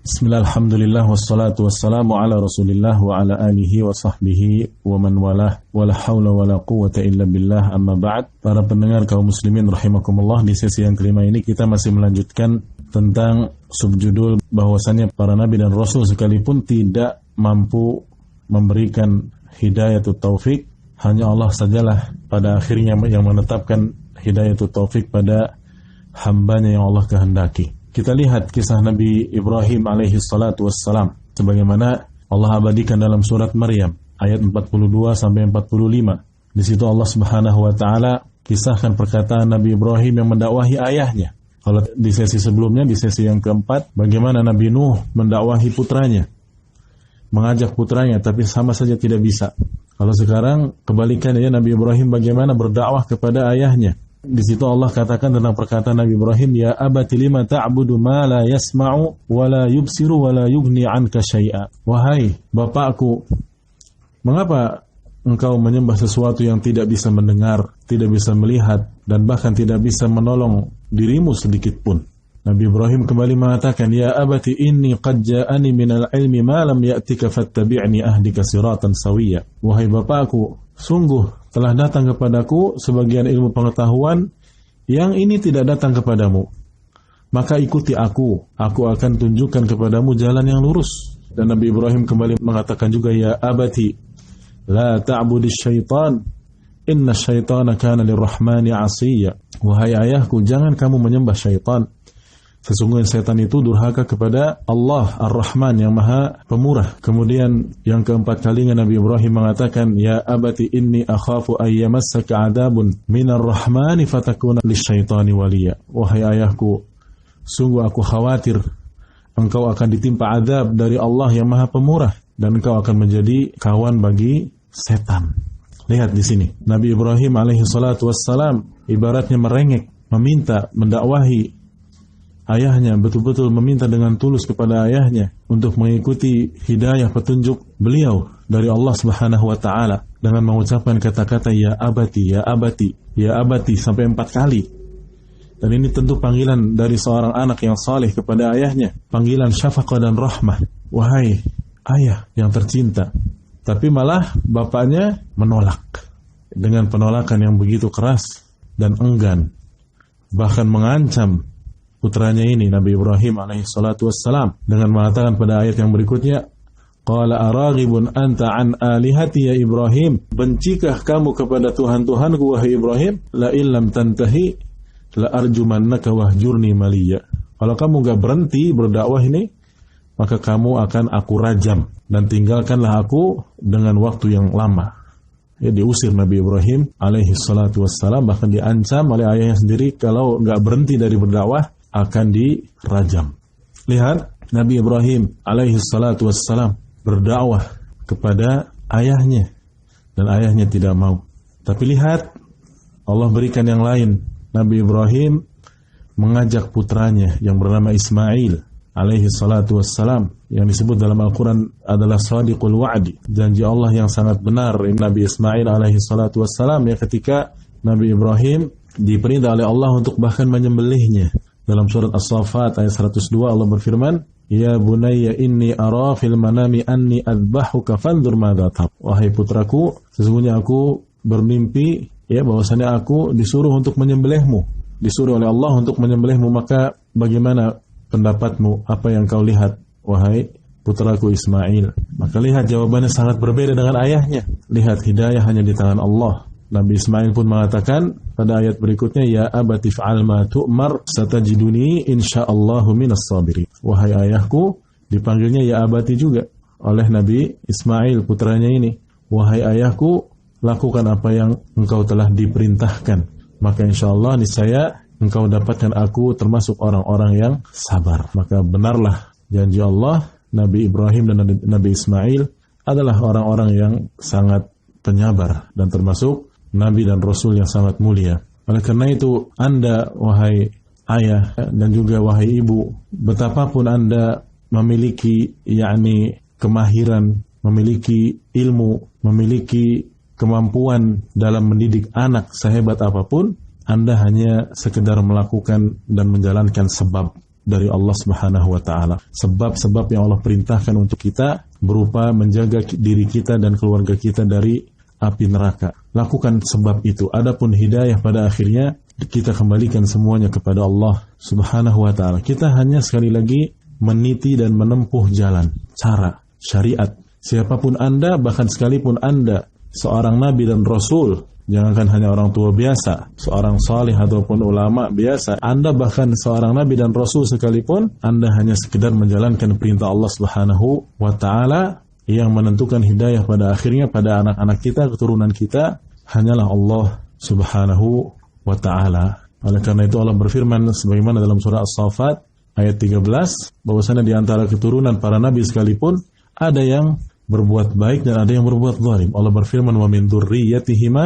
Bismillah, alhamdulillah, wassalatu wassalamu ala rasulillah wa ala alihi wa sahbihi wa man walah wa la hawla wa la quwwata illa billah, amma ba'd. Para pendengar kaum muslimin rahimakumullah, di sesi yang kelima ini kita masih melanjutkan tentang subjudul bahwasannya para nabi dan rasul sekalipun tidak mampu memberikan hidayatut taufik, hanya Allah sajalah pada akhirnya yang menetapkan hidayatut taufik pada hambanya yang Allah kehendaki. Kita lihat kisah Nabi Ibrahim alaihi salatu wassalam sebagaimana Allah abadikan dalam surat Maryam ayat 42 sampai 45. Di situ Allah Subhanahu wa taala kisahkan perkataan Nabi Ibrahim yang mendakwahi ayahnya. Kalau di sesi sebelumnya, di sesi yang keempat, bagaimana Nabi Nuh mendakwahi putranya, mengajak putranya, tapi sama saja tidak bisa. Kalau sekarang kebalikannya, Nabi Ibrahim bagaimana berdakwah kepada ayahnya. Di situ Allah katakan tentang perkataan Nabi Ibrahim, ya abati lima ta'budu ma la yasma'u wa la yubsiru wa la yughni 'anka syai'a. Wahai bapakku, mengapa engkau menyembah sesuatu yang tidak bisa mendengar, tidak bisa melihat, dan bahkan tidak bisa menolong dirimu sedikit pun? Nabi Ibrahim kembali mengatakan, ya abati inni qad ja'ani minal ilmi ma lam ya'tika fattabi'ni ahdika siratan sawiyya. Wahai bapakku, sungguh telah datang kepadaku sebagian ilmu pengetahuan yang ini tidak datang kepadamu. Maka ikuti aku akan tunjukkan kepadamu jalan yang lurus. Dan Nabi Ibrahim kembali mengatakan juga, ya abati la ta'budis syaitan inna syaitana kana lirrahmani 'asiyya. Wahai ayahku, jangan kamu menyembah syaitan. Sesungguhnya setan itu durhaka kepada Allah Ar-Rahman yang Maha Pemurah. Kemudian yang keempat kalinya Nabi Ibrahim mengatakan, ya abati inni akhafu ayyamassaka 'adabun minar rahmani fatakuna lisyaitani waliya. Wahai ayahku, sungguh aku khawatir engkau akan ditimpa azab dari Allah yang Maha Pemurah dan engkau akan menjadi kawan bagi setan. Lihat di sini, Nabi Ibrahim alaihi salatu wassalam ibaratnya merengek, meminta, mendakwahi ayahnya, betul-betul meminta dengan tulus kepada ayahnya untuk mengikuti hidayah petunjuk beliau dari Allah Subhanahu wa taala dengan mengucapkan kata-kata ya abati, ya abati, ya abati sampai 4 kali. Dan ini tentu panggilan dari seorang anak yang saleh kepada ayahnya, panggilan syafaqah dan rahmah. Wahai ayah yang tercinta. Tapi malah bapaknya menolak dengan penolakan yang begitu keras dan enggan, bahkan mengancam putranya ini Nabi Ibrahim alaihi salatu wassalam dengan mengatakan pada ayat yang berikutnya, qala araghibun anta an alihati ya Ibrahim, bencikah kamu kepada Tuhan-Tuhanku wahai Ibrahim, la illam tantahi la arjumannaka wahjurni maliya. Kalau kamu enggak berhenti berdakwah ini, maka kamu akan aku rajam dan tinggalkanlah aku dengan waktu yang lama. Ya, diusir Nabi Ibrahim alaihi salatu wassalam, bahkan diancam oleh ayahnya sendiri kalau enggak berhenti dari berdakwah akan dirajam. Lihat, Nabi Ibrahim alaihi salatu wassalam berdakwah kepada ayahnya dan ayahnya tidak mau. Tapi lihat, Allah berikan yang lain. Nabi Ibrahim mengajak putranya yang bernama Ismail alaihi salatu wassalam, yang disebut dalam Al-Quran adalah Shadiqul Wa'di, janji Allah yang sangat benar. Nabi Ismail alaihi salatu wassalam, ya, ketika Nabi Ibrahim diperintah oleh Allah untuk bahkan menyembelihnya. Dalam surat As-Saffat ayat 102 Allah berfirman, ya bunayya inni ara fil manami anni adbahuka fanzur madza tar. Wahai putraku, sesungguhnya aku bermimpi, ya, bahwasanya aku disuruh untuk menyembelihmu, disuruh oleh Allah untuk menyembelihmu, maka bagaimana pendapatmu, apa yang kau lihat wahai putraku Ismail? Maka lihat, jawabannya sangat berbeda dengan ayahnya. Lihat, hidayah hanya di tangan Allah. Nabi Ismail pun mengatakan pada ayat berikutnya, ya abati fa'al ma tu'mar satajiduni insyaallahu minas sabirin. Wahai ayahku, dipanggilnya ya abati juga oleh Nabi Ismail putranya ini. Wahai ayahku, lakukan apa yang engkau telah diperintahkan, maka insyaallah niscaya engkau dapatkan aku termasuk orang-orang yang sabar. Maka benarlah janji Allah, Nabi Ibrahim dan Nabi Ismail adalah orang-orang yang sangat penyabar dan termasuk Nabi dan Rasul yang sangat mulia. Oleh karena itu, Anda wahai ayah dan juga wahai ibu, betapapun Anda memiliki kemahiran, memiliki ilmu, memiliki kemampuan dalam mendidik anak sehebat apapun, Anda hanya sekedar melakukan dan menjalankan sebab. dari Allah Subhanahu wa taala. Sebab-sebab yang Allah perintahkan untuk kita berupa menjaga diri kita dan keluarga kita dari api neraka. Lakukan sebab itu. Adapun hidayah pada akhirnya kita kembalikan semuanya kepada Allah Subhanahu wa taala. Kita hanya sekali lagi meniti dan menempuh jalan, cara, syariat. Siapapun Anda, bahkan sekalipun Anda seorang nabi dan rasul, jangankan hanya orang tua biasa, seorang salih ataupun ulama biasa, Anda bahkan seorang nabi dan rasul sekalipun, Anda hanya sekedar menjalankan perintah Allah Subhanahu wa taala. Yang menentukan hidayah pada akhirnya pada anak-anak kita, keturunan kita, hanyalah Allah Subhanahu wa taala. Oleh karena itu Allah berfirman sebagaimana dalam surah As-Saffat ayat 13, bahwasanya di antara keturunan para nabi sekalipun ada yang berbuat baik dan ada yang berbuat zalim. Allah berfirman, wa min dzurriyyatihima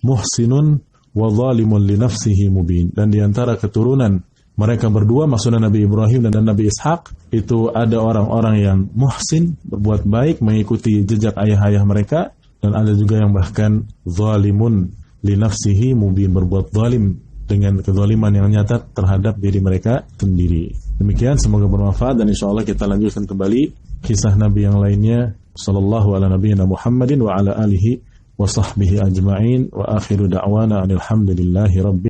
muhsinun wa zalimun li nafsihi mubin. Dan di antara keturunan mereka berdua, maksudnya Nabi Ibrahim dan Nabi Ishak, itu ada orang-orang yang muhsin, berbuat baik, mengikuti jejak ayah-ayah mereka, dan ada juga yang bahkan zalimun li nafsihi mubin, berbuat zalim dengan kezaliman yang nyata terhadap diri mereka sendiri. Demikian, semoga bermanfaat, dan insya Allah kita lanjutkan kembali kisah Nabi yang lainnya. Sallallahu ala nabiyyina Muhammadin wa ala alihi wa sahbihi ajma'in, wa akhiru da'wana alhamdulillahi rabbil